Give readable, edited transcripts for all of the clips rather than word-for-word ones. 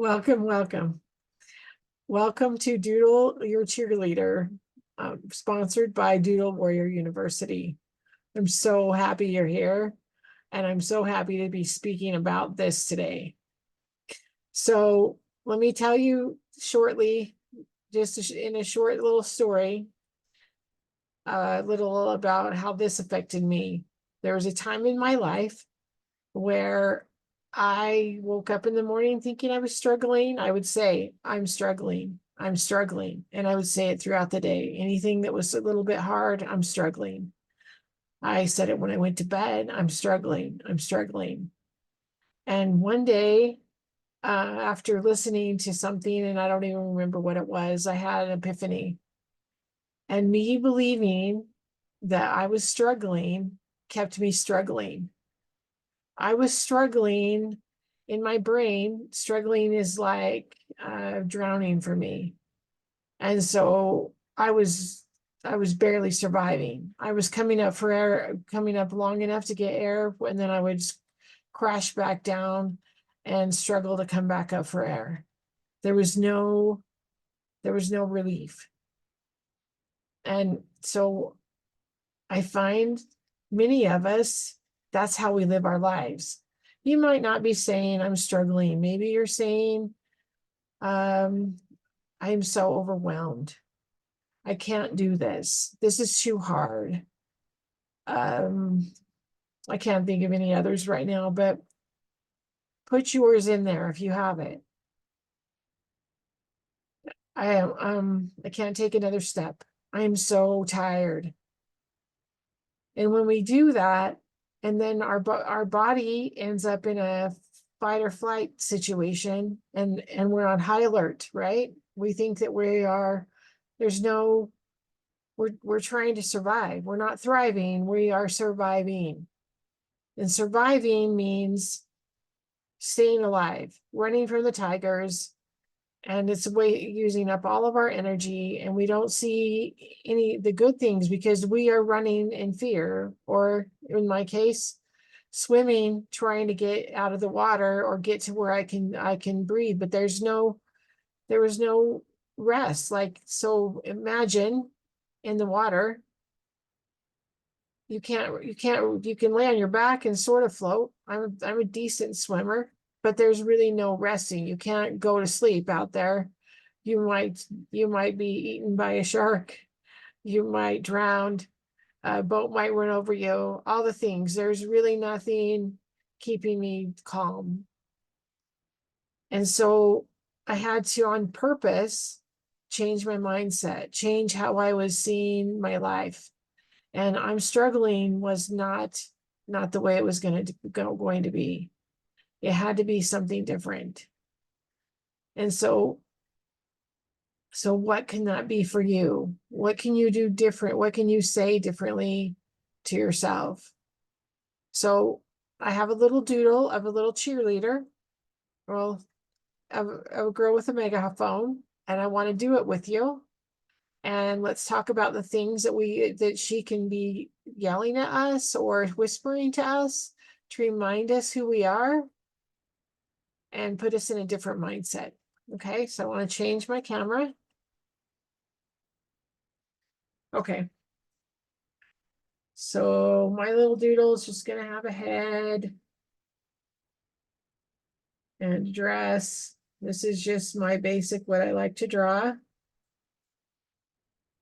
Welcome, welcome. Welcome to Doodle Your Cheerleader, sponsored by Doodle Warrior University. I'm so happy you're here, and I'm so happy to be speaking about this today. So let me tell you shortly, just in a short little story, a little about how this affected me. There was a time in my life where I woke up in the morning thinking I was struggling. I would say, I'm struggling. I'm struggling. And I would say it throughout the day. Anything that was a little bit hard, I'm struggling. I said it when I went to bed, I'm struggling. I'm struggling. And one day, after listening to something, and I don't even remember what it was, I had an epiphany. And me believing that I was struggling kept me struggling. I was struggling in my brain. Struggling is like drowning for me. And so I was barely surviving. I was coming up for air, coming up long enough to get air, and then I would crash back down and struggle to come back up for air. There was no relief. And so I find many of us, that's how we live our lives. You might not be saying, I'm struggling. Maybe you're saying, I'm so overwhelmed. I can't do this. This is too hard. I can't think of any others right now, but put yours in there if you have it. I can't take another step. I'm so tired. And when we do that, and then our body ends up in a fight or flight situation, and we're on high alert, right? We think that we're trying to survive. We're not thriving, we are surviving. And surviving means staying alive, running from the tigers, and it's using up all of our energy, and we don't see the good things because we are running in fear, or in my case, swimming, trying to get out of the water or get to where I can breathe. But there was no rest. Like, so imagine in the water, you can lay on your back and sort of float. I'm a decent swimmer, but there's really no resting. You can't go to sleep out there. You might be eaten by a shark. You might drown. A boat might run over you. All the things. There's really nothing keeping me calm. And so I had to, on purpose, change my mindset, change how I was seeing my life. And I'm struggling was not the way it was going to be. It had to be something different. And so what can that be for you? What can you do different? What can you say differently to yourself? So I have a little doodle of a little cheerleader, well, of a girl with a megaphone, and I want to do it with you. And let's talk about the things that she can be yelling at us or whispering to us to remind us who we are and put us in a different mindset. Okay, so I want to change my camera. Okay. So my little doodle is just going to have a head and a dress. This is just my basic, what I like to draw.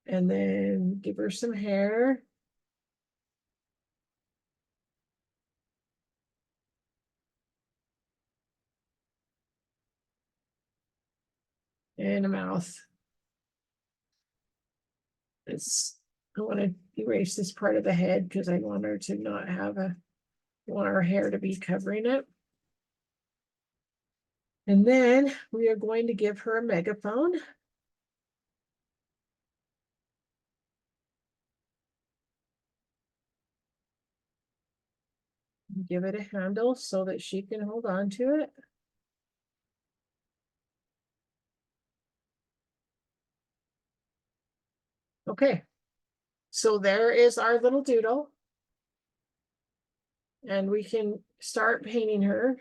And then give her some hair. And a mouth. I want to erase this part of the head because I want her to not have I want our hair to be covering it. And then we are going to give her a megaphone. Give it a handle so that she can hold on to it. Okay, so there is our little doodle. And we can start painting her.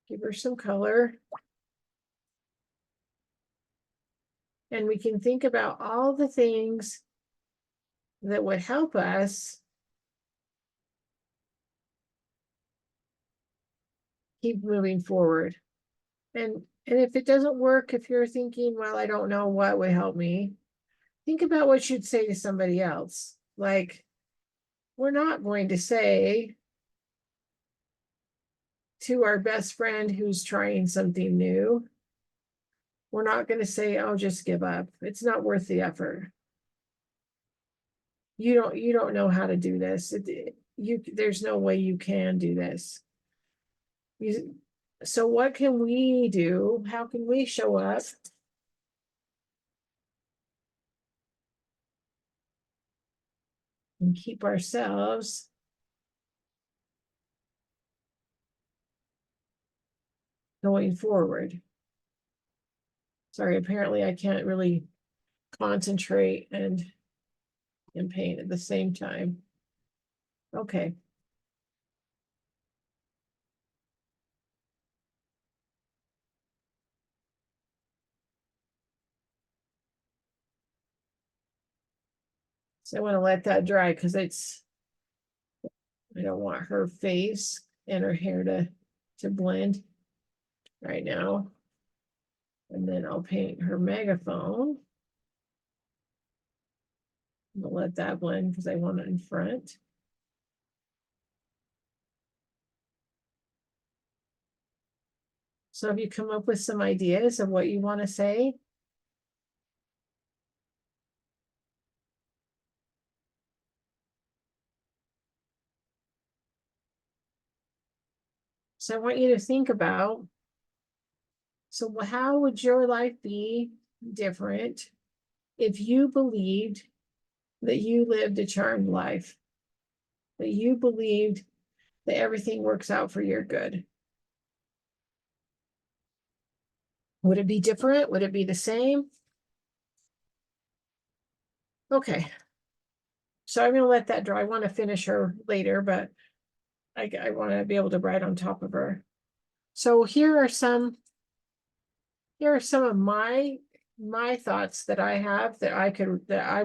Give her some color. And we can think about all the things that would help us keep moving forward. And if it doesn't work, if you're thinking, well, I don't know what would help me, think about what you'd say to somebody else. Like, we're not going to say to our best friend who's trying something new, we're not going to say, oh, just give up. It's not worth the effort. You don't know how to do this. There's no way you can do this. So what can we do? How can we show up and keep ourselves going forward? Sorry, apparently I can't really concentrate and paint at the same time. Okay. So I want to let that dry because I don't want her face and her hair to blend right now. And then I'll paint her megaphone. I'll let that blend because I want it in front. So have you come up with some ideas of what you want to say? So I want you to think about, so how would your life be different if you believed that you lived a charmed life, that you believed that everything works out for your good? Would it be different? Would it be the same? Okay. So I'm going to let that dry. I want to finish her later, but I want to be able to write on top of her. So here are some of my thoughts that I have that I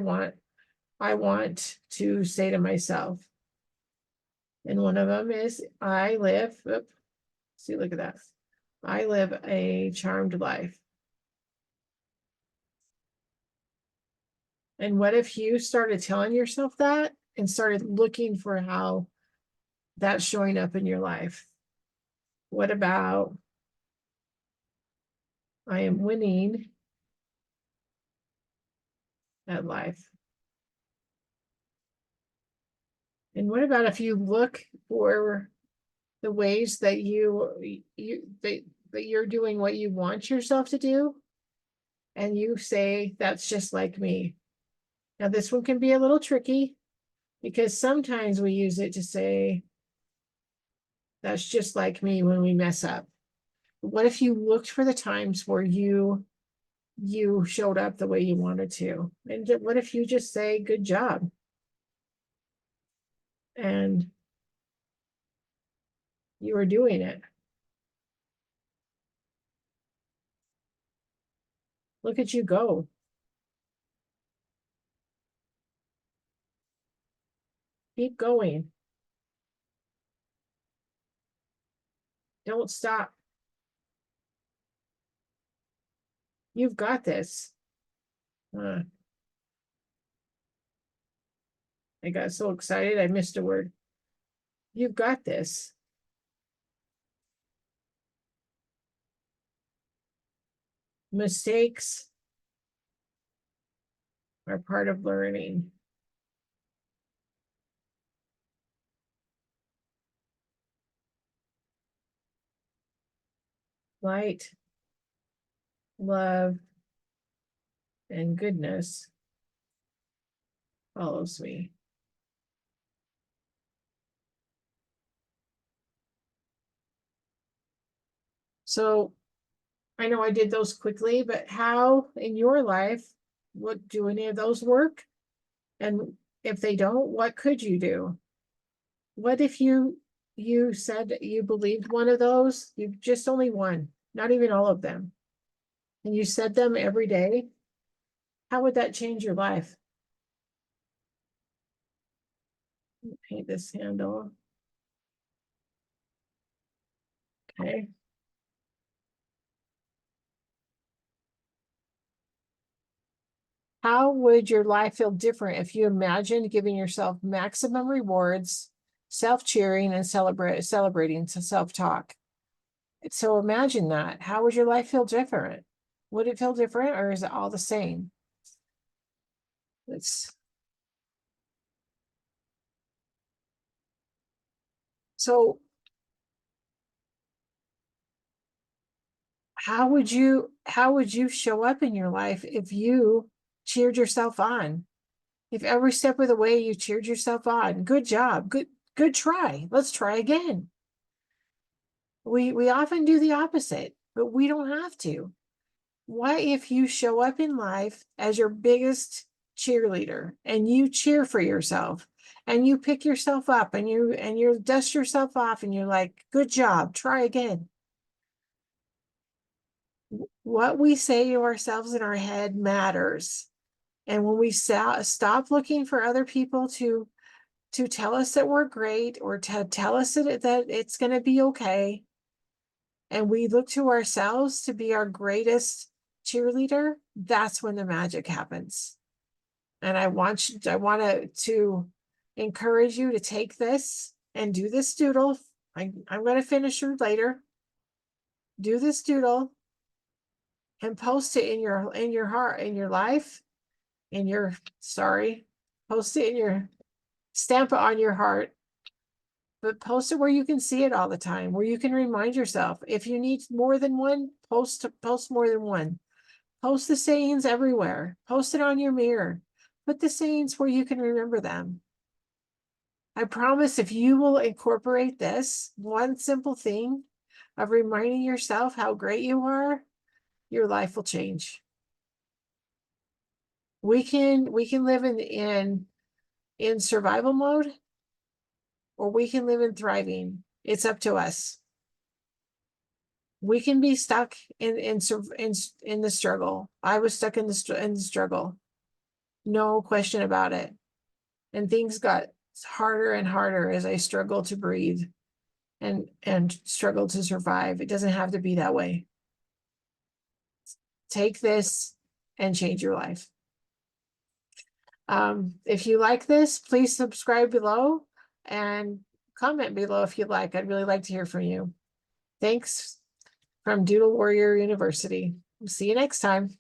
want to say to myself. And one of them is I live, see, look at that. I live a charmed life. And what if you started telling yourself that and started looking for how that's showing up in your life? What about I am winning at life? And what about if you look for the ways that you're doing what you want yourself to do, and you say, that's just like me. Now, this one can be a little tricky because sometimes we use it to say, that's just like me when we mess up. What if you looked for the times where you showed up the way you wanted to? And what if you just say, good job? And you were doing it. Look at you go. Keep going. Don't stop. You've got this. I got so excited, I missed a word. You've got this. Mistakes are part of learning. Light, love, and goodness follows me. So I know I did those quickly, but how in your life, what do any of those work? And if they don't, what could you do? What if you you said that you believed one of those, you just only one, not even all of them, and you said them every day, how would that change your life? Paint this handle. Okay. How would your life feel different if you imagined giving yourself maximum rewards, self-cheering, and celebrating to self-talk? So imagine that. How would your life feel different? Would it feel different, or is it all the same? It's so how would you show up in your life if you cheered yourself on? If every step of the way you cheered yourself on, good job, good try. Let's try again. We often do the opposite, but we don't have to. What if you show up in life as your biggest cheerleader and you cheer for yourself and you pick yourself up and you dust yourself off and you're like, good job, try again. What we say to ourselves in our head matters. And when we stop looking for other people to tell us that we're great or to tell us that it's going to be okay, and we look to ourselves to be our greatest cheerleader, that's when the magic happens. And I want to encourage you to take this and do this doodle. I'm going to finish it later. Do this doodle and post it in your heart, in your life, post it in your, stamp it on your heart, but post it where you can see it all the time, where you can remind yourself. If you need more than one, post more than one. Post the sayings everywhere. Post it on your mirror. Put the sayings where you can remember them. I promise if you will incorporate this one simple thing of reminding yourself how great you are, your life will change. We can live in survival mode, or we can live in thriving. It's up to us. We can be stuck in the struggle. I was stuck in the struggle, no question about it. And things got harder and harder as I struggled to breathe and struggled to survive. It doesn't have to be that way. Take this and change your life. If you like this, please subscribe below and comment below if you'd like. I'd really like to hear from you. Thanks from Doodle Warrior University. See you next time.